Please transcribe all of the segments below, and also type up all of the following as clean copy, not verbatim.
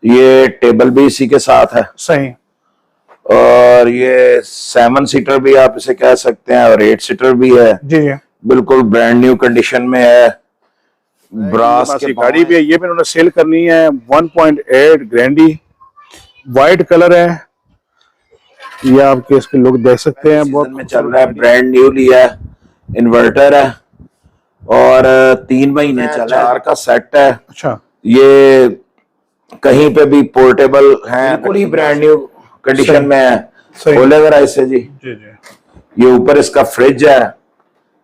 ये टेबल भी इसी के साथ है। सही। और ये 7 सीटर भी आप इसे कह सकते हैं और 8 सीटर भी है। जी जी। बिल्कुल ब्रांड न्यू कंडीशन में है। ब्रास की गाड़ी भी है, ये भी उन्होंने सेल करनी है। 1.8 ग्रैंडी वाइट कलर है। ये आपके इसके लुक देख सकते हैं, बहुत में चल रहा है। ब्रांड न्यू लिया है, इन्वर्टर है और 3 महीने चला है। 4 का सेट है। अच्छा। ये कहीं पे भी पोर्टेबल है, बिल्कुल ही ब्रांड न्यू कंडीशन में है। खोले जरा इसे जी। जी जी। ये ऊपर इसका फ्रिज है,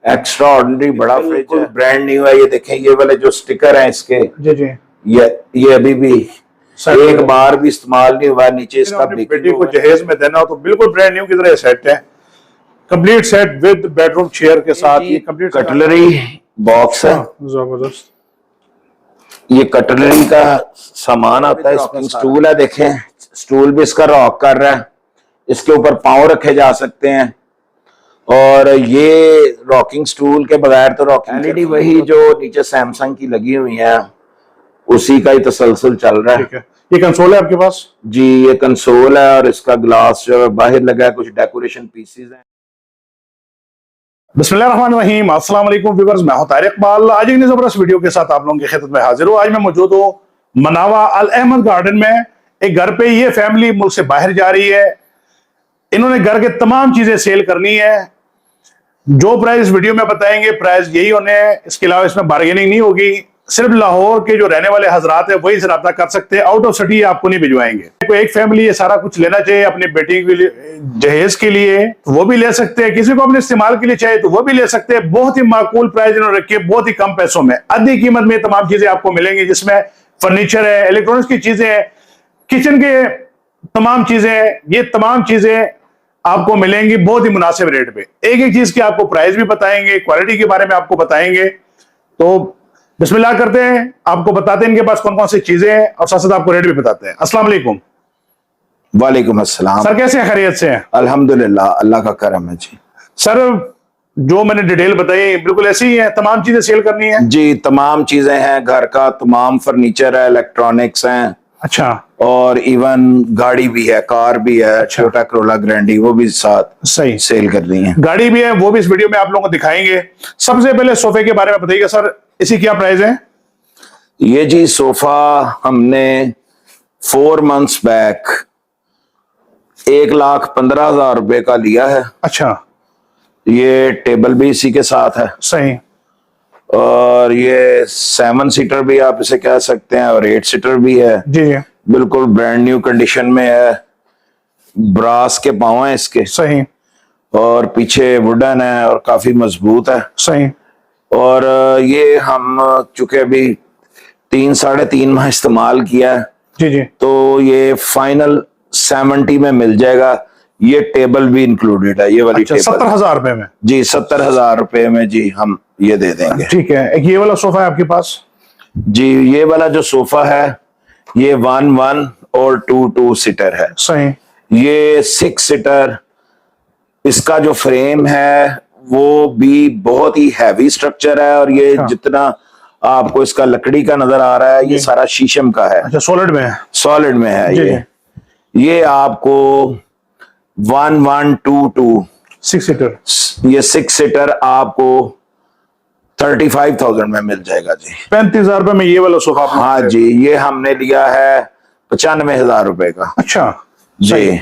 एक्स्ट्रा ऑर्डिनरी बड़ा फ्रिज है, ब्रांड न्यू है। ये देखें, ये वाले जो स्टिकर हैं इसके, जी जी, ये अभी भी एक बार भी इस्तेमाल नहीं हुआ। नीचे इसका बेटी को जहेज में देना हो तो बिल्कुल ब्रांड न्यू की तरह सेट है। Complete set with bedroom chair के साथ। ये कंप्लीट कटलरी बॉक्स है, जबरदस्त। ये कटलरी का सामान आता है। इसमें स्टूल है, देखें स्टूल भी इसका रॉक कर रहा है। इसके ऊपर पांव रखे जा सकते हैं। और ये रॉकिंग स्टूल के बगैर तो रॉकिंग एलईडी वही जो नीचे सैमसंग की लगी हुई है उसी का ही तसलसल चल रहा है। ठीक है। ये कंसोल है आपके पास? जी, ये कंसोल है और इसका ग्लास जो बाहर लगा है, कुछ डेकोरेशन पीसेस हैं। बिस्मिल्लाहिर्रहमानिर्रहीम, अस्सलाम वालेकुम व्यूअर्स, मैं हूं तारिक इकबाल। आज एक जबरदस्त वीडियो के साथ आप लोगों की खिदमत में हाजिर हूं। आज मैं मौजूद हूं मनावा अल अहमद गार्डन में, एक घर पे। ये फैमिली मुल्क से बाहर जा रही है। इन्होंने घर के तमाम चीजें सेल करनी है। जो प्राइस वीडियो में बताएंगे प्राइस यही होने हैं। इसके अलावा इसमें बार्गेनिंग नहीं होगी। सिर्फ लाहौर के जो रहने वाले हजरात है वही इस रब्ता कर सकते हैं। आउट ऑफ सिटी आपको नहीं भिजवाएंगे। एक फैमिली ये सारा कुछ लेना चाहिए अपनी बेटी के लिए, जहेज के लिए, तो वो भी ले सकते हैं। किसी को अपने इस्तेमाल के लिए चाहिए तो वो भी ले सकते हैं। बहुत ही माकूल प्राइस इन्होंने रखी है, बहुत ही कम पैसों में, आधी कीमत में तमाम चीजें आपको मिलेंगी, जिसमें फर्नीचर है, इलेक्ट्रॉनिक्स की चीजें हैं, किचन के तमाम चीजें, ये तमाम चीजें आपको मिलेंगी बहुत ही मुनासिब रेट पे। एक एक चीज की आपको प्राइस भी बताएंगे, क्वालिटी के बारे में आपको बताएंगे। तो बिस्मिल्लाह करते हैं, आपको बताते हैं इनके पास कौन कौन सी चीजें हैं और साथ साथ आपको रेट भी बताते हैं। अस्सलाम वालेकुम। वालेकुम अस्सलाम। सर कैसे हैं? खैरियत से हैं? अल्हम्दुलिल्लाह, अल्लाह का करम है जी। सर जो मैंने डिटेल बताई बिल्कुल ऐसी ही है, तमाम चीजें सेल करनी है? जी, तमाम चीजें हैं, घर का तमाम फर्नीचर है, इलेक्ट्रॉनिक्स हैं। अच्छा। और इवन गाड़ी भी है, कार भी है। अच्छा। छोटा करोला ग्रैंडी वो भी साथ सही सेल कर रही है। गाड़ी भी है, वो भी इस वीडियो में आप लोगों को दिखाएंगे। सबसे पहले सोफे के बारे में बताइएगा सर, इसी क्या प्राइस है? ये जी सोफा हमने 4 मंथ्स बैक 1,15,000 रुपए का लिया है। अच्छा। ये टेबल भी इसी के साथ है। सही। और ये 7 सीटर भी आप इसे कह सकते हैं और 8 सीटर भी है। जी। बिल्कुल ब्रांड न्यू कंडीशन में है। ब्रास के पांव हैं इसके। सही। और पीछे वुडन है और काफी मजबूत है। सही। और ये हम चूंकि अभी 3-3.5 माह इस्तेमाल किया है, जी जी, तो ये फाइनल 70 में मिल जाएगा। ये टेबल भी इंक्लूडेड है, ये वाली अच्छा, टेबल 70,000 रुपए में? जी, 70,000 रुपए में जी हम ये दे देंगे। ठीक है। एक ये वाला सोफा है आपके पास? जी, ये वाला जो सोफा है ये 1 और 2 सीटर है। सही। ये 6 सीटर। इसका जो फ्रेम है वो भी बहुत ही हैवी स्ट्रक्चर है। और ये जितना आपको इसका लकड़ी का नजर आ रहा है ये सारा शीशम का है। अच्छा, सॉलिड में है? सॉलिड में है। ये आपको 1122 6 सीटर, ये 6 सीटर आपको 35,000 में मिल जाएगा जी। 35,000 रुपए में ये वाला सोफा? हाँ जी, ये हमने लिया है 95,000 रुपए का। अच्छा जी।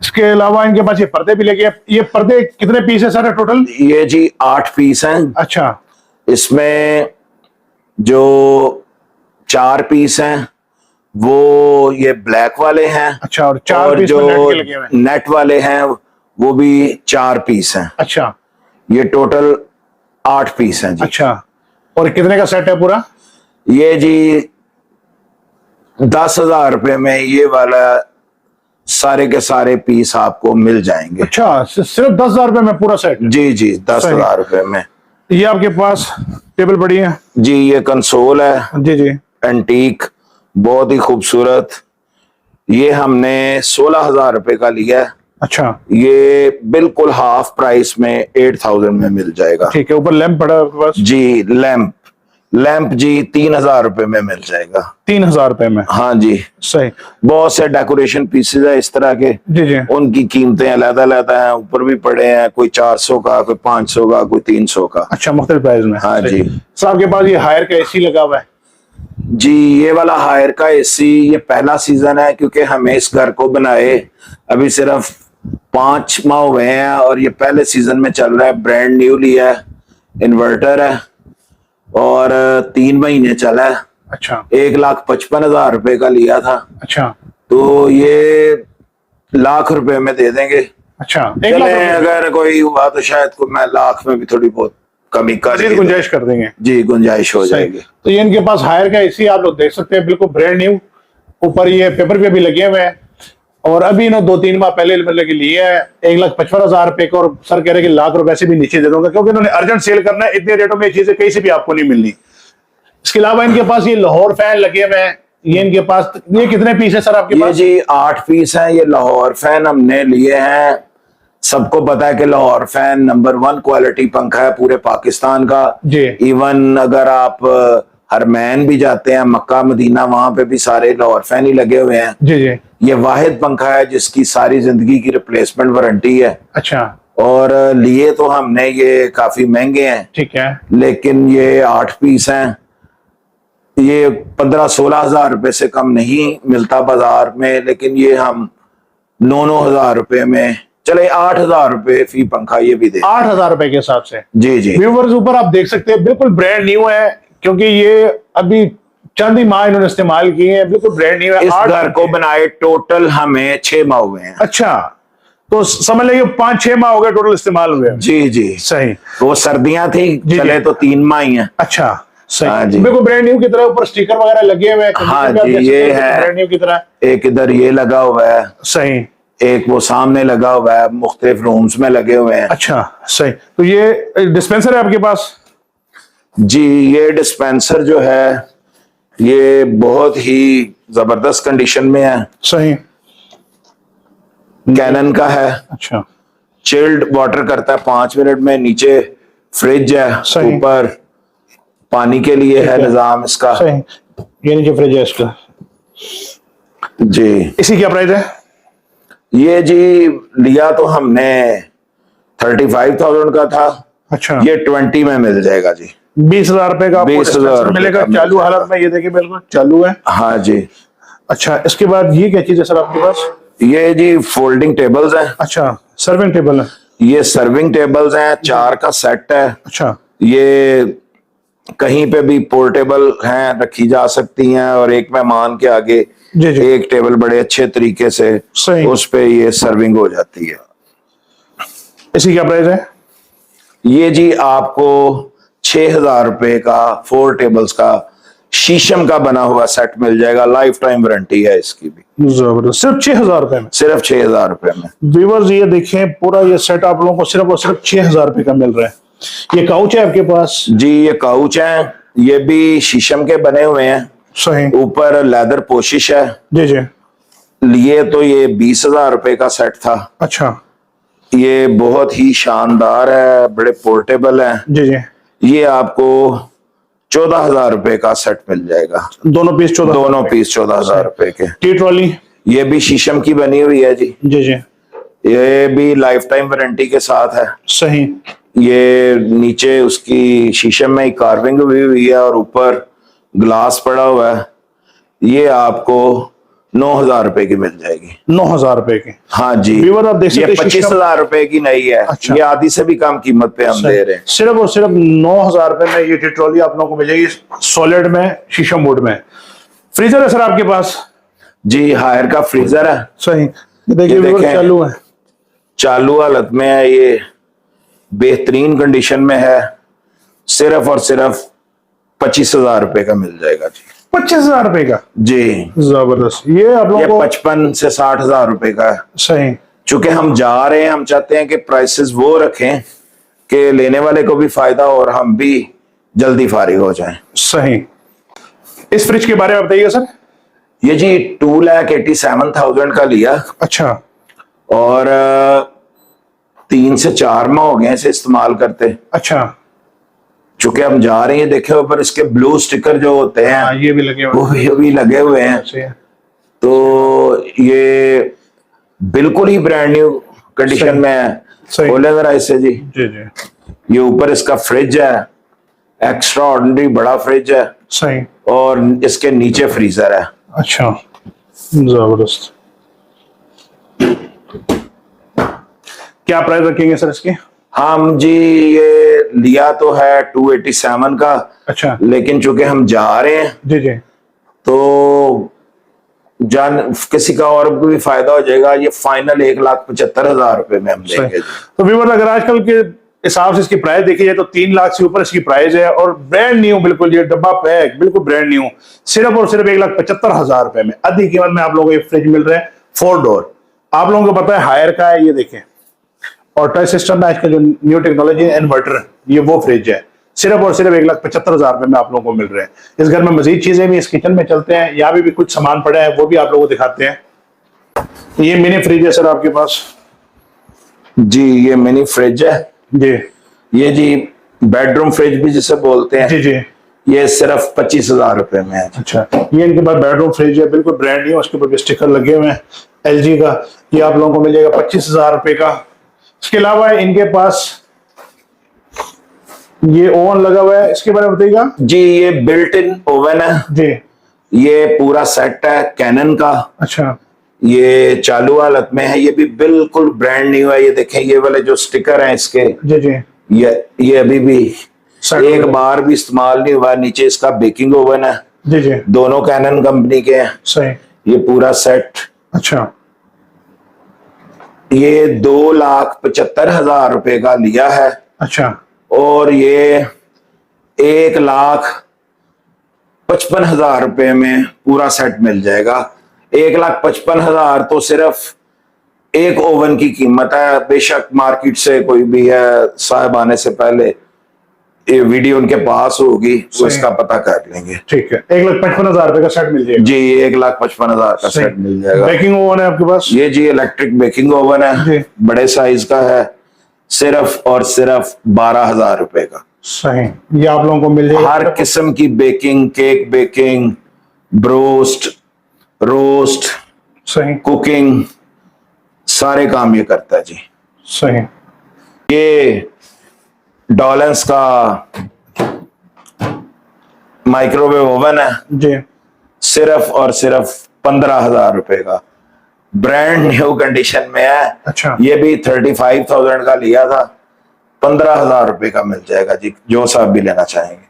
इसके अलावा इनके पास ये पर्दे भी लेके, ये पर्दे कितने पीस है सारे टोटल? ये जी 8 पीस हैं। अच्छा। इसमें जो 4 पीस हैं वो ये ब्लैक वाले हैं। अच्छा। और 4 पीस जो नेट के लगे हुए हैं? नेट वाले हैं वो भी 4 पीस हैं। अच्छा। ये टोटल 8 पीस हैं जी। अच्छा। और कितने का सेट है पूरा? ये जी 10,000 रुपए में ये वाला सारे के सारे पीस आपको मिल जाएंगे। अच्छा, सिर्फ 10,000 रुपए में पूरा सेट? जी जी, 10,000 रुपए में। ये आपके पास टेबल पड़ी है? जी, ये कंसोल है। जी जी, एंटीक, बहुत ही खूबसूरत। ये हमने 16,000 रुपए का लिया है। अच्छा। ये बिल्कुल हाफ प्राइस में 8,000 में मिल जाएगा। ठीक है। ऊपर लैंप पड़ा है आपके पास? जी, लैंप लैंप जी 3,000 रुपए में मिल जाएगा। 3,000 रुपए में? हाँ जी। सही। बहुत से डेकोरेशन पीसेज है इस तरह के, जी जी। उनकी कीमतें अलग-अलग हैं, ऊपर भी पड़े हैं, कोई 400 का, कोई 500 का, कोई 300 का। अच्छा, मुख्तलिफ प्राइस में। हाँ जी। सर आपके पास ये हायर का एसी लगा हुआ है? जी, ये वाला हायर का एसी ये पहला सीजन है, क्योंकि हमें इस घर को बनाए अभी सिर्फ 5 माह हुए हैं और ये पहले सीजन में चल रहा है। ब्रांड न्यू लिया है, इन्वर्टर है और 3 महीने चला है। अच्छा। 1,55,000 रुपए का लिया था। अच्छा। तो ये लाख रुपए में दे देंगे। अच्छा, चले अगर कोई हुआ तो शायद को मैं लाख में भी थोड़ी बहुत कमी कर गुंजाइश कर देंगे। जी, गुंजाइश हो जाएगी। तो ये इनके पास हायर का एसी आप लोग देख सकते हैं, बिल्कुल ब्रांड न्यू। ऊपर ये पेपर पे भी लगे हुए हैं और अभी इन्होंने 2-3 माह पहले मतलब कि लिए है 1,55,000 रुपए को, और सर कह रहे कि लाख रुपए से भी नीचे दे दूंगा, क्योंकि इन्होंने अर्जेंट सेल करना है। इतने रेटों में ये चीजें कहीं से भी आपको नहीं मिलनी। इसके अलावा इनके पास ये लाहौर फैन लगे हुए हैं। ये इनके पास ये कितने पीस है सर आपके पास? जी 8 पीस हैं। ये लाहौर फैन हमने लिए हैं। सबको पता है कि लाहौर फैन नंबर 1 क्वालिटी पंखा है पूरे पाकिस्तान का जी। इवन अगर आप हरमैन भी जाते हैं, मक्का मदीना, वहां पे भी सारे लाहौर फैन ही लगे हुए हैं। जी जी। ये वाहिद पंखा है जिसकी सारी जिंदगी की रिप्लेसमेंट वारंटी है। अच्छा। और लिए तो हमने ये काफी महंगे हैं, ठीक है, लेकिन ये 8 पीस हैं। ये 15-16 हजार रुपए से कम नहीं मिलता बाजार में, लेकिन ये हम 9-9 हजार रुपए में, चले 8,000 रुपए फी पंखा ये भी दे। 8,000 रुपए के हिसाब से? जी जी। व्यूअर्स ऊपर आप देख सकते हैं बिल्कुल ब्रांड न्यू है, क्योंकि ये अभी चंद ही माह इन्होंने इस्तेमाल किए हैं। बिल्कुल ब्रांड न्यू है। इस घर को बनाए टोटल हमें 6 माह हुए हैं। अच्छा, तो समझ लीजिए 5-6 माह हो गए टोटल इस्तेमाल हुए। जी जी। सही। तो वो सर्दियां थी, चले तो 3 माह ही है। अच्छा सही। हाँ जी। बिल्कुल ब्रांड न्यू की तरह ऊपर स्टिकर वगैरह लगे हुए हैं। हाँ जी, ये है ब्रांड न्यू की तरह। एक इधर ये लगा हुआ है। सही। एक वो सामने लगा हुआ है, मुख्तलिफ रूम्स में लगे हुए हैं। अच्छा सही। तो ये डिस्पेंसर है आपके पास? जी, ये डिस्पेंसर जो है ये बहुत ही जबरदस्त कंडीशन में है। सही। कैनन का है। अच्छा। चिल्ड वाटर करता है 5 मिनट में। नीचे फ्रिज है, सही। ऊपर पानी के लिए है निजाम इसका। सही। ये नीचे फ्रिज है इसका। जी। इसी क्या प्राइस है? ये जी लिया तो हमने 35,000 का था। अच्छा। ये 20 में मिल जाएगा जी। 20,000 रुपए का 20,000 मिलेगा चालू हालत में। ये देखिए बिल्कुल चालू है। हाँ जी। अच्छा, इसके बाद ये क्या चीज है सर आपके पास? ये जी फोल्डिंग टेबल्स हैं। अच्छा, सर्विंग टेबल है। ये सर्विंग टेबल्स हैं, 4 का सेट है। अच्छा। ये कहीं पे भी पोर्टेबल हैं, रखी जा सकती हैं, और एक मेहमान के आगे जी जी। एक टेबल बड़े अच्छे तरीके से सही। उस पे ये सर्विंग हो जाती है। इसी क्या प्राइस है? ये जी आपको 6,000 रुपए का 4 टेबल्स का शीशम का बना हुआ सेट मिल जाएगा। लाइफ टाइम वारंटी है इसकी भी। जबरदस्त। सिर्फ 6,000 रुपए में? सिर्फ 6,000 रुपए में। व्यूअर्स ये देखें, पूरा ये सेट आप लोगों को सिर्फ और सिर्फ 6,000 रुपए का मिल रहा है। ये काउच है आपके पास? जी, ये काउच है। ये भी शीशम के बने हुए हैं। सही। ऊपर लेदर पोशिश है। जी जी। लिए तो ये 20,000 रुपए का सेट था। अच्छा। ये बहुत ही शानदार है, बड़े पोर्टेबल है। जी जी। ये आपको 14,000 रुपए का सेट मिल जाएगा। दोनों पीस 14? दोनों पीस 14,000 रुपए के। T trolley? ये भी शीशम की बनी हुई है जी। जी जी। ये भी लाइफ टाइम वारंटी के साथ है। सही। ये नीचे उसकी शीशम में कार्विंग हुई है और ऊपर ग्लास पड़ा हुआ है। ये आपको 9,000 रुपए की मिल जाएगी। 9,000 रुपए की? हाँ जी। व्यूअर आप देख सकते ये हैं 25,000 रुपए की नहीं है। अच्छा। ये आधी से भी कम कीमत पे हम दे रहे हैं। सिर्फ और सिर्फ 9,000 रुपए में ये टी ट्रॉली आप लोगों को मिल जाएगी, सॉलिड में, शीशम वुड में। फ्रीजर है सर आपके पास? जी, हायर का फ्रीजर है। सही। देखिए व्यूअर चालू है। चालू हालत में है। ये बेहतरीन कंडीशन में है। सिर्फ और सिर्फ 25,000 रुपए का मिल जाएगा जी। 25,000 रुपए का? जी। जबरदस्त। ये आप लोगों को 55 से 60,000 रुपए का है। सही। चूंकि हम जा रहे हैं, हम चाहते हैं कि प्राइसेस वो रखें कि लेने वाले को भी फायदा और हम भी जल्दी फारिग हो जाएं। सही। इस फ्रिज के बारे में बताइए सर। ये जी 2,87,000 का लिया। अच्छा। और 3 से 4 माह हो गए इसे इस्तेमाल करते। अच्छा। चूंकि हम जा रहे हैं, देखे ऊपर इसके ब्लू स्टिकर जो होते हैं हाँ, ये भी लगे वो भी लगे हुए हैं। हुए हैं। तो ये बिल्कुल ही ब्रांड न्यू कंडीशन में है। सही। खोले जरा इसे जी। जी जी। ये ऊपर इसका फ्रिज है, एक्स्ट्रा ऑर्डिनरी बड़ा फ्रिज है, सही। और इसके नीचे फ्रीजर है। अच्छा, जबरदस्त। क्या प्राइस रखेंगे सर इसकी? हम जी ये लिया तो है 287 का। अच्छा। लेकिन चूंकि हम जा रहे हैं जी जी। तो जान किसी का और भी फायदा हो जाएगा। ये फाइनल 1,75,000 रुपए में हम देंगे। तो व्यूअर्स, अगर आजकल के हिसाब से इसकी प्राइस देखी जाए तो 3 लाख से ऊपर इसकी प्राइस है, और ब्रांड न्यू, बिल्कुल ये डब्बा पैक, बिल्कुल ब्रांड न्यू, सिर्फ और सिर्फ 1,75,000 रुपए में आधी कीमत में आप लोगों को ये फ्रिज मिल रहा है 4 डोर। आप लोगों को पता है हायर का है, ये देखें, और टच सिस्टम है, इसका जो न्यू टेक्नोलॉजी है, इन्वर्टर, ये वो फ्रिज है। सिर्फ और सिर्फ 1,75,000 रुपए में आप लोगों को मिल रहे हैं। इस घर में मजीद चीजें भी, इस किचन में चलते हैं, यहाँ भी कुछ सामान पड़ा है, वो भी आप लोगों को दिखाते हैं। ये मिनी फ्रिज है सर आपके पास? जी ये मिनी फ्रिज है जी। ये जी, बेडरूम फ्रिज भी जिसे बोलते हैं। जी जी। ये सिर्फ 25,000 रुपए में है। अच्छा, ये इनके पास बेडरूम फ्रिज है, बिल्कुल ब्रांड न्यू, उसके ऊपर भी स्टिकर लगे हुए हैं एलजी का। ये आप लोगों को मिल जाएगा 25,000 रुपए का। इसके अलावा इनके पास ये ओवन लगा हुआ है, इसके बारे में बताइएगा। जी ये बिल्ट इन ओवन है जी। ये पूरा सेट है कैनन का। अच्छा। ये चालू हालत में है, ये भी बिल्कुल ब्रांड न्यू है। ये देखें, ये वाले जो स्टिकर हैं इसके, जी जी। ये अभी भी एक बार भी इस्तेमाल नहीं हुआ। नीचे इसका बेकिंग ओवन है। जी जी। दोनों कैनन कंपनी के हैं। सही। ये पूरा सेट अच्छा। ये 2,75,000 रुपए का लिया है। अच्छा। और ये 1,55,000 रुपए में पूरा सेट मिल जाएगा। 1,55,000 तो सिर्फ एक ओवन की कीमत है। बेशक मार्केट से कोई भी है, साहब आने से पहले ये वीडियो उनके पास होगी, वो इसका पता कर लेंगे। ठीक है, 1,55,000 रुपए का सेट मिल जाएगा जी। 1,55,000 का सेट मिल जाएगा। बेकिंग ओवन है आपके पास? ये जी इलेक्ट्रिक बेकिंग ओवन है, बड़े साइज का है, सिर्फ और सिर्फ 12,000 रुपए का। सही। ये आप लोगों को मिल जाएगा हर किस्म की baking, cake baking, broast, roast, सही, कुकिंग, सारे काम ये करता है जी। सही। ये डॉलेंस का माइक्रोवेव ओवन है जी। सिर्फ और सिर्फ 15,000 रुपए का, ब्रांड न्यू कंडीशन में है। अच्छा। ये भी 35,000 का लिया था, 15,000 रुपए का मिल जाएगा जी, जो साहब भी लेना चाहेंगे।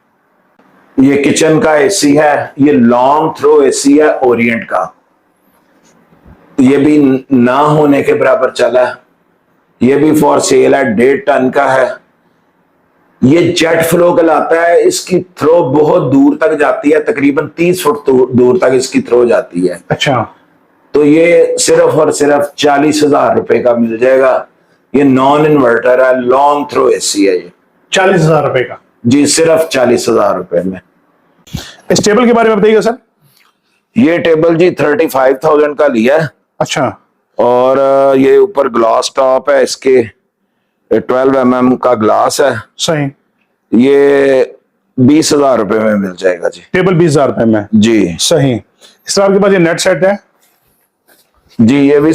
ये किचन का एसी है, ये लॉन्ग थ्रो एसी है ओरिएंट का। ये भी ना होने के बराबर चला है। ये भी फॉर सेल है, 1.5 टन का है। ये जेट फ्लो कहलाता है। इसकी थ्रो बहुत दूर तक जाती है, तकरीबन 30 फुट दूर तक इसकी थ्रो जाती है। अच्छा। तो ये सिर्फ और सिर्फ 40,000 रुपए का मिल जाएगा। ये नॉन इन्वर्टर है, लॉन्ग थ्रो एसी है। ये 40,000 रुपए का जी, सिर्फ 40,000 रुपए में। इस टेबल के बारे में बताइएगा सर। ये टेबल जी 35,000 का लिया है। अच्छा। और ये ऊपर ग्लास टॉप है, इसके 12 mm का ग्लास है। सही। ये 20,000 रुपए में मिल जाएगा जी। टेबल 20,000 रुपए में? जी। सही। इस तरह आपके पास ये नेट सेट है? जी ये भी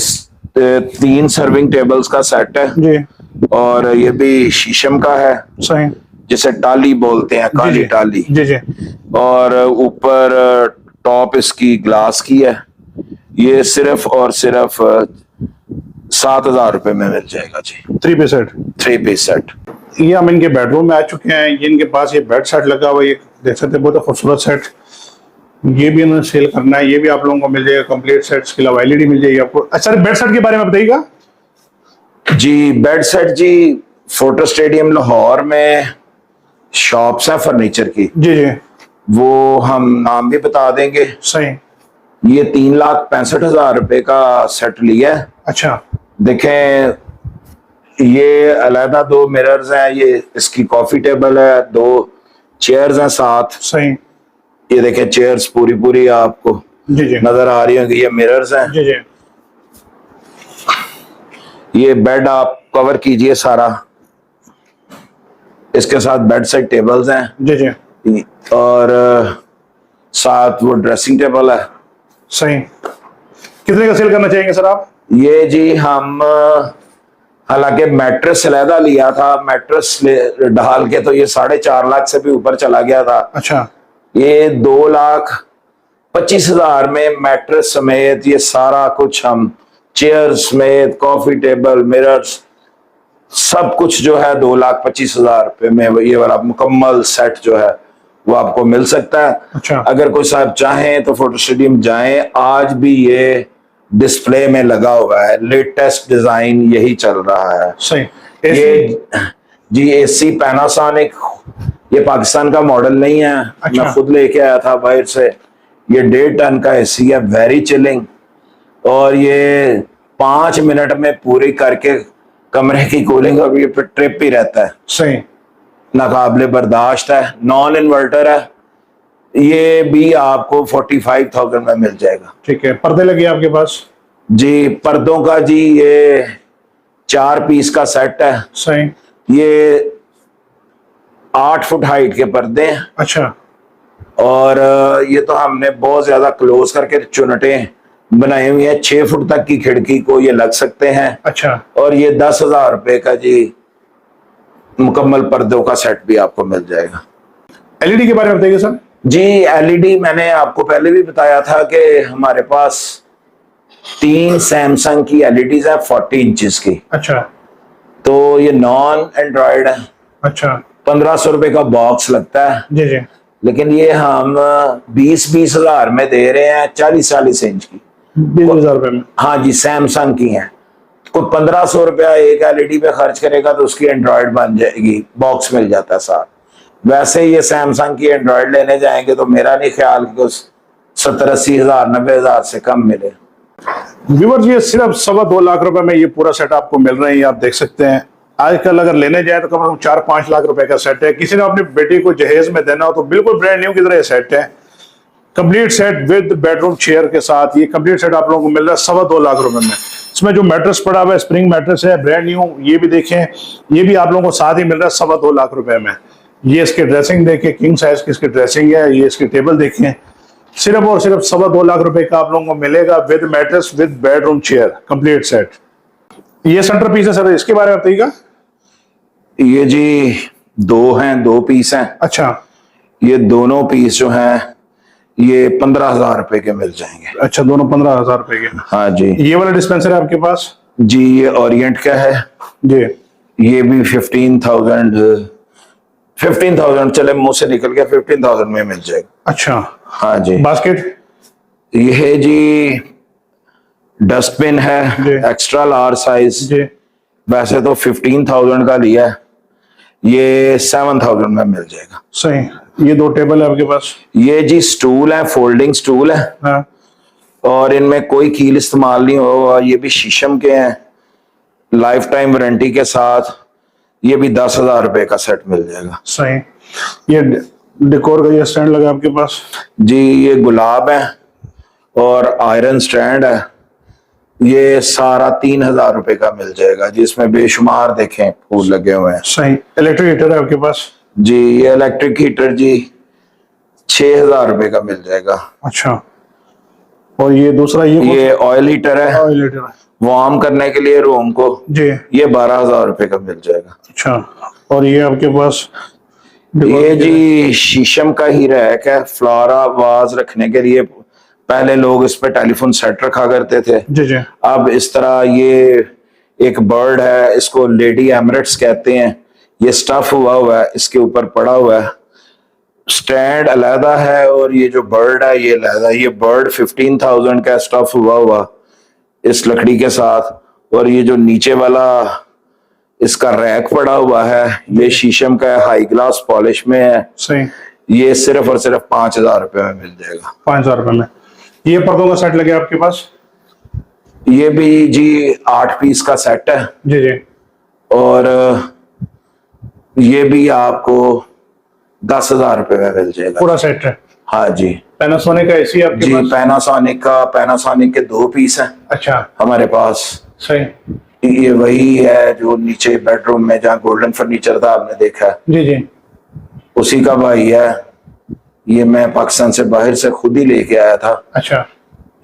3 सर्विंग टेबल्स का सेट है जी। और ये भी शीशम का है, सही, जिसे टाली बोलते हैं, काली टाली। जी जी। और ऊपर टॉप इसकी ग्लास की है। ये सिर्फ और सिर्फ 7,000 रुपए में मिल जाएगा जी। 3 पीस सेट? 3 piece set. ये हम इनके बेडरूम में आ चुके हैं। ये इनके पास ये बेड सेट लगा हुआ है, ये देख सकते हैं, बहुत खूबसूरत सेट। ये भी इन्होंने सेल करना है, ये भी आप लोगों को मिल जाएगा कंप्लीट सेट। इसके अलावा एलईडी मिल जाएगी आपको। अच्छा, बेड सेट के बारे में बताइएगा। जी बेड सेट जी, फोटो स्टेडियम लाहौर में शॉप्स है फर्नीचर की। जी जी। वो हम नाम भी बता देंगे। सही। ये 3,65,000 रुपए का सेट लिया है। अच्छा। देखें, ये अलहदा 2 मिरर्स हैं, ये इसकी कॉफी टेबल है, 2 चेयर्स हैं साथ। सही। ये देखें चेयर्स पूरी आपको जी जी नजर आ रही होंगी, ये मिरर्स हैं। जी जी। ये बेड आप कवर कीजिए सारा, इसके साथ बेड साइड टेबल्स हैं जी जी, और साथ वो ड्रेसिंग टेबल है। सही। कितने का सेल करना चाहेंगे सर आप? ये जी हम हालांकि मैट्रेस अलहदा लिया था, मैट्रेस डाल के तो ये 4.5 लाख से भी ऊपर चला गया था। अच्छा, ये 2,25,000 में मैट्रेस समेत ये सारा कुछ हम चेयर समेत कॉफी टेबल मिरर्स सब कुछ जो है 2,25,000 रुपये में ये वाला मुकम्मल सेट जो है वो आपको मिल सकता है। अच्छा। अगर अगर कोई साहब चाहें तो फोटो स्टेडियम जाएं, आज भी ये डिस्प्ले में लगा हुआ है, लेटेस्ट डिजाइन यही चल रहा है। सही। ये जी एसी पैनासोनिक, ये पाकिस्तान का मॉडल नहीं है। अच्छा। मैं खुद लेके आया था बाहर से। ये 1.5 टन का एसी है, वेरी चिलिंग, और ये 5 मिनट में पूरी करके कमरे की कूलिंग और ये ट्रिप ही रहता है। सही। नाकाबिले बर्दाश्त है, नॉन इन्वर्टर है। ये भी आपको 45,000 में मिल जाएगा। ठीक है। पर्दे लगे आपके पास? जी पर्दों का जी ये 4 पीस का सेट है। सही। ये 8 फुट हाइट के पर्दे हैं, अच्छा, और ये तो हमने बहुत ज्यादा क्लोज करके चुनटे बनाई हुई है। 6 फुट तक की खिड़की को ये लग सकते हैं। अच्छा, और ये 10,000 रुपए का जी मुकम्मल पर्दों का सेट भी आपको मिल जाएगा। एलईडी के बारे में बताइए सर। जी एलईडी मैंने आपको पहले भी बताया था कि हमारे पास 3 सैमसंग की एलईडीज है 40 इंचेस की। अच्छा। तो ये नॉन एंड्रॉयड है। अच्छा। 1,500 रुपए का बॉक्स लगता है, जी जी, लेकिन ये हम 20,000 में दे रहे हैं, 40 इंच की। 20,000 रुपए में। हाँ जी, सैमसंग की हैं। कोई 1,500 रुपया एक एलईडी पे खर्च करेगा तो उसकी एंड्रॉयड बन जाएगी, बॉक्स मिल जाता है साथ। वैसे ये सैमसंग की एंड्रॉयड लेने जाएंगे तो मेरा नहीं ख्याल कि उस 70-80 हजार 90,000 से कम मिले। व्यूअर्स, ये सिर्फ 2.25 लाख रुपए में ये पूरा सेट आपको मिल रहे हैं, आप देख सकते हैं। आजकल अगर लेने जाए तो कम से कम 4-5 लाख रुपए का सेट है। किसी ने अपनी बेटी को जहेज में देना हो तो बिल्कुल ब्रांड न्यू की तरह सेट है। Complete set with bedroom chair के साथ ये कंप्लीट सेट आप लोगों को मिल रहा है 2.25 लाख रुपए में। इसमें जो मैट्रेस पड़ा हुआ है स्प्रिंग मैट्रेस है, ब्रांड न्यू, ये भी देखें, ये भी आप लोगों को साथ ही मिल रहा है 2.25 लाख रुपए में। ये इसके ड्रेसिंग देखें, किंग साइज की इसकी ड्रेसिंग है। ये इसकी टेबल देखें, सिर्फ और सिर्फ 2.25 लाख रुपए का आप लोगों को मिलेगा with mattress with bedroom chair complete set. ये सेंटर पीस है सर, इसके बारे में बताइएगा। ये जी 2 पीस हैं। अच्छा। ये दोनों पीस जो हैं ये 15,000 रुपए के मिल जाएंगे। अच्छा, दोनों 15,000 रुपए के। हाँ जी। ये वाला डिस्पेंसर है आपके पास? जी ये ओरिएंट का है जी। ये भी 15,000 चले मुंह से निकल गया, 15,000 में मिल जाएगा। अच्छा। हाँ जी। बास्केट? ये जी डस्टबिन जी। है एक्स्ट्रा लार्ज साइज। जी। वैसे तो 15,000 का लिया है, ये 7,000 में मिल जाएगा। सही। ये 2 टेबल है आपके पास? ये जी स्टूल है, फोल्डिंग स्टूल है, हाँ। और इनमें कोई कील इस्तेमाल नहीं होगा। ये भी शीशम के हैं, लाइफ टाइम वारंटी के साथ। ये भी 10,000 रुपए का सेट मिल जाएगा। सही। ये डेकोर का ये स्टैंड लगा आपके पास? जी ये गुलाब है और आयरन स्टैंड है। ये सारा 3,000 रुपए का मिल जाएगा, जिसमें बेशुमार देखें फूल लगे हुए हैं। सही। इलेक्ट्रिक हीटर है आपके पास? जी ये इलेक्ट्रिक हीटर जी 6,000 रुपए का मिल जाएगा। अच्छा। और ये दूसरा ये ऑयल हीटर है, ऑयल हीटर है वार्म करने के लिए रूम को। जी। ये 12,000 रुपए का मिल जाएगा। अच्छा। और ये आपके पास? ये जी शीशम का ही रैक है, फ्लारा वाज रखने के लिए। पहले लोग इस पे टेलीफोन सेट रखा करते थे। जी जी। अब इस तरह ये एक बर्ड है, इसको लेडी एमरेट्स कहते हैं। ये स्टफ हुआ है, इसके ऊपर पड़ा हुआ है। स्टैंड अलहदा है और ये जो बर्ड है ये अलहदा। ये बर्ड 15,000 का स्टफ हुआ इस लकड़ी के साथ। और ये जो नीचे वाला इसका रैक पड़ा हुआ है ये शीशम का है, हाई ग्लास पॉलिश में है। सही। ये सिर्फ और सिर्फ 5,000 रुपए में मिल जाएगा। 5,000 रुपए में। ये पर्दों का सेट लगे आपके पास? ये भी जी 8 पीस का सेट है, जी जी। और ये भी आपको 10,000 रुपए में मिल जाएगा। पूरा सेट है? हाँ जी। पैनासोनिक का एसी आपके जी पास? पैनासोनिक के 2 पीस हैं अच्छा। हमारे पास। सही। ये वही है जो नीचे बेडरूम में जहाँ गोल्डन फर्नीचर था आपने देखा, जी जी, उसी का भाई है। ये मैं पाकिस्तान से बाहर से खुद ही लेके आया था। अच्छा,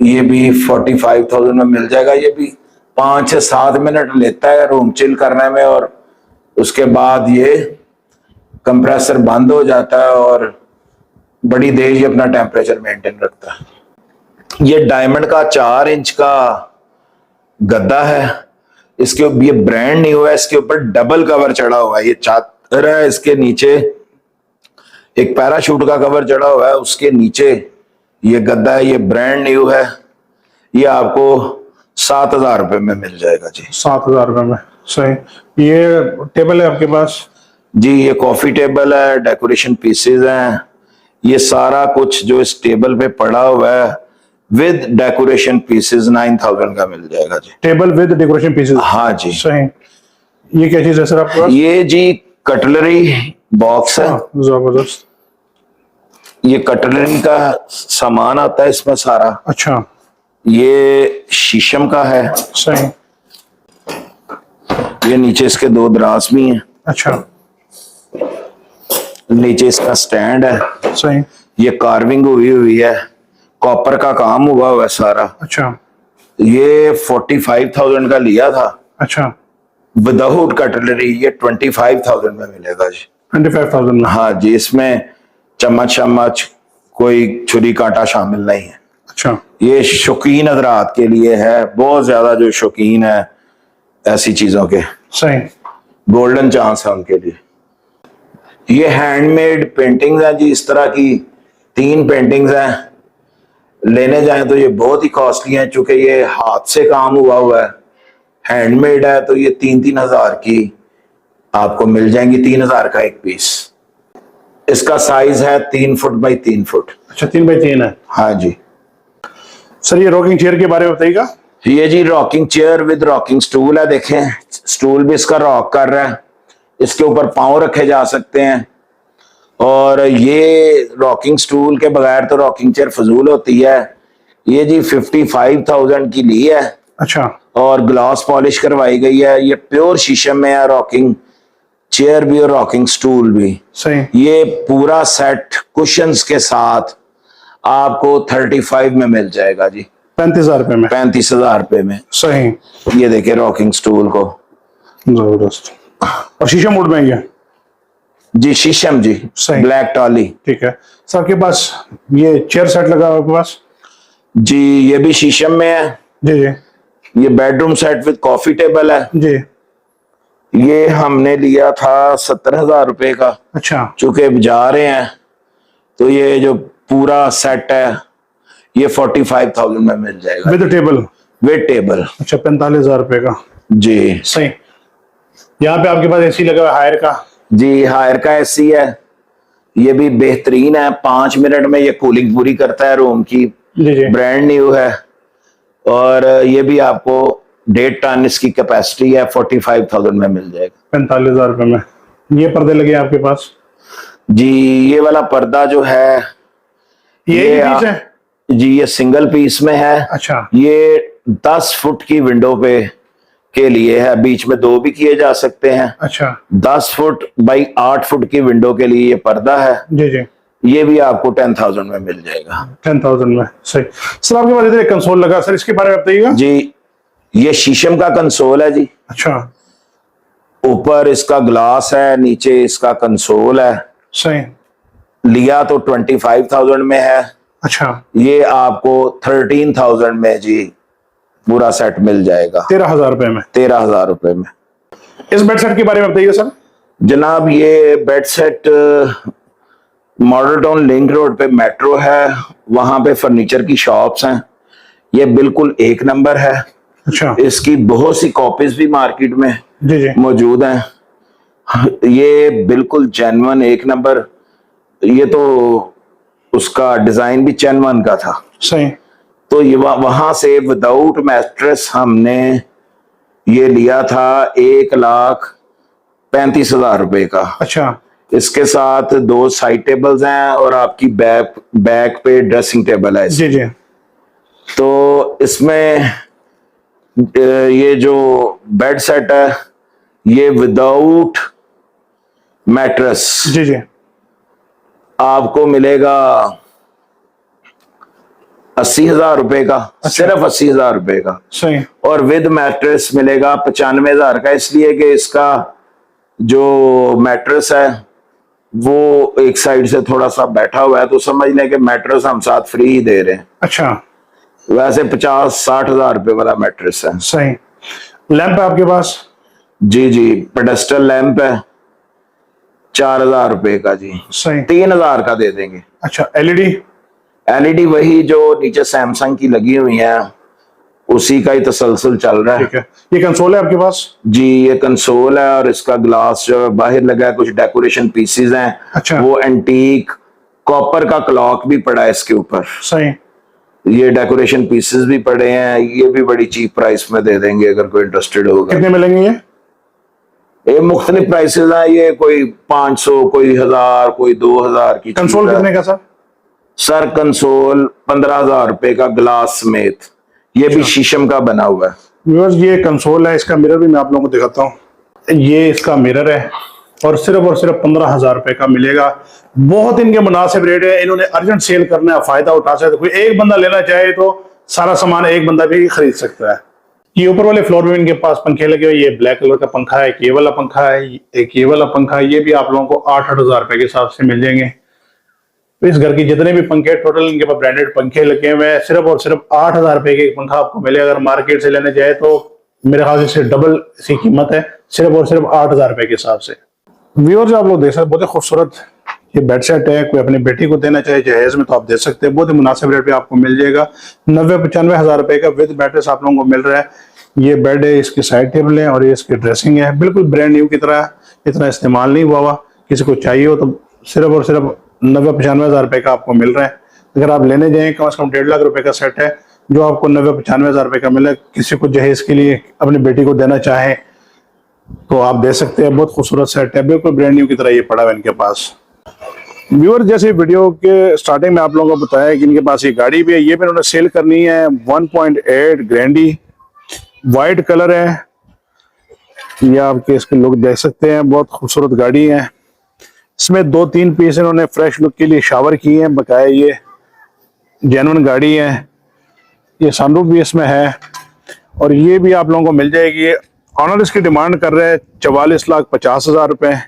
ये भी 45,000 में मिल जाएगा। ये भी 5 से 7 मिनट लेता है रूम चिल करने में, और उसके बाद ये कंप्रेसर बंद हो जाता है और बड़ी देर ये अपना टेम्परेचर मेंटेन रखता है। ये डायमंड का 4 इंच का गद्दा है। इसके ये ब्रांड न्यू है। इसके ऊपर डबल कवर चढ़ा हुआ है। ये चादर है, इसके नीचे एक पैराशूट का कवर चढ़ा हुआ है, उसके नीचे ये गद्दा है। ये ब्रांड न्यू है। ये आपको 7,000 रुपए में मिल जाएगा जी। 7,000 रुपए में, सही। ये टेबल है आपके पास? जी, ये कॉफी टेबल है, डेकोरेशन पीसेज हैं। ये सारा कुछ जो इस टेबल पे पड़ा हुआ है विद डेकोरेशन पीसेज 9,000 का मिल जाएगा जी। Table with decoration pieces? हाँ जी। सही। ये क्या चीज है सर आपके पास? ये जी कटलरी बॉक्स है। जबरदस्त। ये कटलरी का सामान आता है इसमें सारा। अच्छा, ये शीशम का है। सही। ये नीचे इसके 2 दराज भी हैं। अच्छा, नीचे इसका स्टैंड है। सही। ये कार्विंग हुई है, कॉपर का काम हुआ है सारा। अच्छा, ये 45,000 का लिया था। अच्छा, विदाउट कटलरी ये 25,000 में मिलेगा जी। 25,000 में? हाँ जी। इसमें चम्मच कोई छुरी कांटा शामिल नहीं है। अच्छा, ये शौकीन हजरात के लिए है, बहुत ज्यादा जो शौकीन है ऐसी चीजों के, सही। गोल्डन चांस है उनके लिए। ये हैंडमेड पेंटिंग्स हैं जी। इस तरह की 3 पेंटिंग्स हैं। लेने जाएं तो ये बहुत ही कॉस्टली हैं, चूंकि ये हाथ से काम हुआ है, हैंडमेड है, तो ये 3-3 हजार की आपको मिल जाएंगी। 3,000 का एक पीस। इसका साइज है 3 फुट बाई 3 फुट। अच्छा, 3 बाई 3 है? हाँ जी। सर ये रॉकिंग चेयर के बारे में बताइएगा। ये जी rocking chair with rocking stool है। देखें, स्टूल भी इसका रॉक कर रहा है। इसके ऊपर पांव रखे जा सकते हैं। और ये रॉकिंग स्टूल के बगैर तो रॉकिंग चेयर फजूल होती है। ये जी 55,000 की ली है। अच्छा, और ग्लास पॉलिश करवाई गई है। ये प्योर शीशम में है, रॉकिंग चेयर भी और रॉकिंग स्टूल भी। सही। ये पूरा सेट कुशंस के साथ आपको 35 में मिल जाएगा जी। 35,000 रुपए में? 35,000 रुपए में। सही। ये देखिए रॉकिंग स्टूल को। जबरदस्त। और शीशम वुड में ये? जी शीशम जी, सही। ब्लैक टॉली। ठीक है सर, आपके पास ये चेयर सेट लगा हुआ आपके पास? जी, ये भी शीशम में है। जी जी। ये bedroom set with coffee table है जी। ये हमने लिया था 70,000 रुपए का। अच्छा, चूंकि जा रहे हैं तो ये जो पूरा सेट है ये 45,000 में मिल जाएगा विद टेबल? With table. अच्छा, 45,000 रुपए का। जी सही। यहाँ पे आपके पास एसी लगा हुआ है हायर का? जी, हायर का एसी है। ये भी बेहतरीन है। 5 मिनट में ये कूलिंग पूरी करता है रूम की। जी जी। ब्रांड न्यू है। और ये भी आपको 1.5 टन इसकी कैपेसिटी है। 45,000 में मिल जाएगा। 45,000 रुपए में। ये पर्दे लगे हैं आपके पास? जी, ये वाला पर्दा जो है ये पीस है? जी, ये सिंगल पीस में है। अच्छा। ये 10 फुट की विंडो पे के लिए है। बीच में 2 भी किए जा सकते हैं। अच्छा। 10 फुट बाई 8 फुट की विंडो के लिए ये पर्दा है। जी जी। ये भी आपको 10,000 में मिल जाएगा। 10,000 में। सही। सर आपके पास इधर एक कंसोल लगा, सर इसके बारे में बताइएगा। जी, ये शीशम का कंसोल है जी। अच्छा। ऊपर इसका ग्लास है, नीचे इसका कंसोल है। सही। लिया तो 25,000 में है। अच्छा। ये आपको 13,000 में जी पूरा सेट मिल जाएगा। 13,000 रुपए में? 13,000 रुपए में। इस बेड सेट के बारे में बताइए सर। जनाब, ये bed set model town link road पे मेट्रो है, वहां पे फर्नीचर की शॉप्स हैं। ये बिल्कुल 1 नंबर है। अच्छा। इसकी बहुत सी कॉपीज भी मार्केट में जी जी। मौजूद हैं। ये बिल्कुल जेन्युइन 1 नंबर। ये तो उसका डिजाइन भी जेन्युइन का था। सही। तो ये वहां से विदाउट मैट्रेस हमने ये लिया था 1,35,000 रुपए का। अच्छा। इसके साथ 2 साइड टेबल्स हैं और आपकी बैक पे ड्रेसिंग टेबल है। जी जी। तो इसमें ये जो बेड सेट है ये विदाउट मैट्रेस जी जी, आपको मिलेगा 80,000 रुपए का। सिर्फ 80,000 रुपए का। सही। और विद मैट्रेस मिलेगा 95,000 का, इसलिए कि इसका जो मैट्रेस है वो एक साइड से थोड़ा सा बैठा हुआ है, तो समझ लें कि मैट्रेस हम साथ फ्री ही दे रहे हैं। अच्छा, वैसे 50-60,000 रुपए वाला मैट्रेस है। सही। लैंप है आपके पास? जी जी, पेडेस्टल लैंप है 4,000 रुपए का जी। सही। 3,000 का दे देंगे। अच्छा, एलईडी? एलईडी वही जो नीचे सैमसंग की लगी हुई है, उसी का ही तसलसल चल रहा है। ठीक है। ये कंसोल है आपके पास? जी, ये कंसोल है और इसका ग्लास जो बाहर लगा है, कुछ डेकोरेशन पीसेस हैं। अच्छा। वो एंटीक कॉपर का क्लॉक भी पड़ा है इसके ऊपर। सही। ये डेकोरेशन पीसेस भी पड़े हैं, ये भी बड़ी चीप प्राइस में दे देंगे अगर कोई इंटरेस्टेड होगा। कितने मिलेंगे ये? मुख्तलिफ प्राइसेस हैं, ये कोई 500, कोई 1000, कोई 2000 की। कंसोल कितने का सर? सर कंसोल 15,000 रुपए का ग्लास समेत, ये भी शीशम का बना हुआ है। व्यूअर्स, ये कंसोल है, इसका मिरर भी मैं आप लोगों को दिखाता हूँ। ये इसका मिरर है और सिर्फ 15,000 रुपए का मिलेगा। बहुत इनके मुनासिब रेट है, इन्होंने अर्जेंट सेल करना है, फायदा उठा सकते। कोई एक बंदा लेना चाहे तो सारा सामान एक बंदा भी खरीद सकता है। ये ऊपर वाले फ्लोर में इनके पास पंखे लगे हुए, ये ब्लैक कलर का पंखा है, एक ये वाला पंखा है, एक ये वाला पंखा है। ये भी आप लोगों को 8-8 रुपए के हिसाब से मिल जाएंगे। तो इस घर की जितने भी पंखे, टोटल इनके पास ब्रांडेड पंखे लगे हुए हैं, सिर्फ 8,000 रुपए के पंखा आपको मिलेगा। अगर मार्केट से लेने जाए तो मेरे ख्याल से डबल इसकी कीमत है, सिर्फ 8,000 रुपए के हिसाब से। व्यूअर्स, आप लोग देख सकते, बहुत ही खूबसूरत ये बेड सेट है। कोई अपनी बेटी को देना चाहे जहेज में तो आप दे सकते हैं। बहुत ही मुनासिब रेट पे आपको मिल जाएगा। 90-95 हजार रुपए का विद मैट्रेस आप लोगों को मिल रहा है। ये बेड है, इसकी साइड टेबल है और ये इसकी ड्रेसिंग है, बिल्कुल ब्रांड न्यू की तरह, इतना इस्तेमाल नहीं हुआ हुआ। किसी को चाहिए हो तो सिर्फ 90-95 हजार रुपए का आपको मिल रहा है। अगर आप लेने जाएं, कम से कम 1.5 लाख रुपए का सेट है जो आपको 90-95 हजार रुपए का मिले। किसी को जहेज के लिए अपनी बेटी को देना चाहे तो आप दे सकते हैं। बहुत खूबसूरत सेट है, बिल्कुल ब्रांड न्यू की तरह ये पड़ा हुआ इनके पास। व्यूअर, जैसे वीडियो के स्टार्टिंग में आप लोगों को बताया कि इनके पास ये गाड़ी भी है, ये भी इन्होंने सेल करनी है। 1.8 ग्रैंडी वाइट कलर है, ये आपके इसके लुक देख सकते हैं, बहुत खूबसूरत गाड़ी है। इसमें 2-3 पीस इन्होंने फ्रेश लुक के लिए शावर किए हैं बकाया। ये जेन्युइन गाड़ी है। ये सनरूफ भी इसमें है और ये भी आप लोगों को मिल जाएगी। ऑनर इसकी डिमांड कर रहे हैं 44,50,000 रुपए।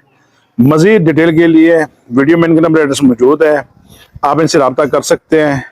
मजीद डिटेल के लिए वीडियो में इनका नंबर एड्रेस मौजूद है, आप इनसे रब्ता कर सकते हैं।